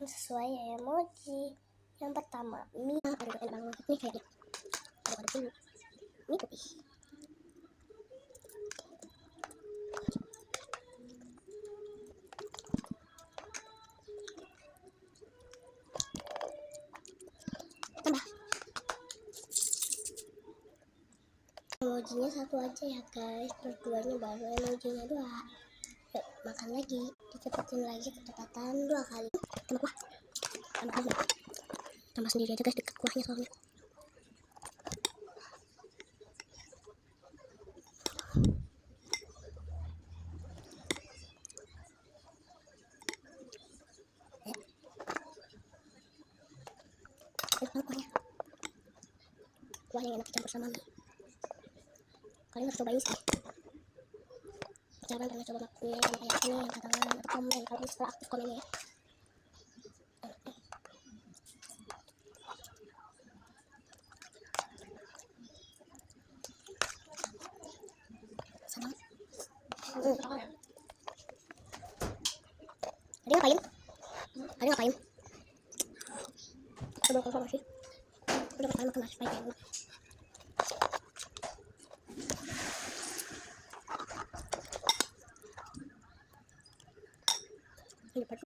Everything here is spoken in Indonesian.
sesuai emoji. Yang pertama, mie. Aduh, enak banget nih kayaknya. Aduk dulu. Mie putih. Tambah. Emojinya satu aja ya guys, terus duanya baru emojinya 2. Yuk makan lagi, dicepetin lagi kecepatan 2 kali. Tambah kuah, tambah sendiri aja guys, deket kuahnya soalnya. Kuahnya enak dicampur sama mie. Kalian harus cobain sih. Jangan pernah coba makan yang kayak ini, yang kata atau komen. Kalau bisa aktif komennya ya. Sama. Tadi ngapain? Tadi ngapain? Coba konfirmasi. Udah makan nasi pagi.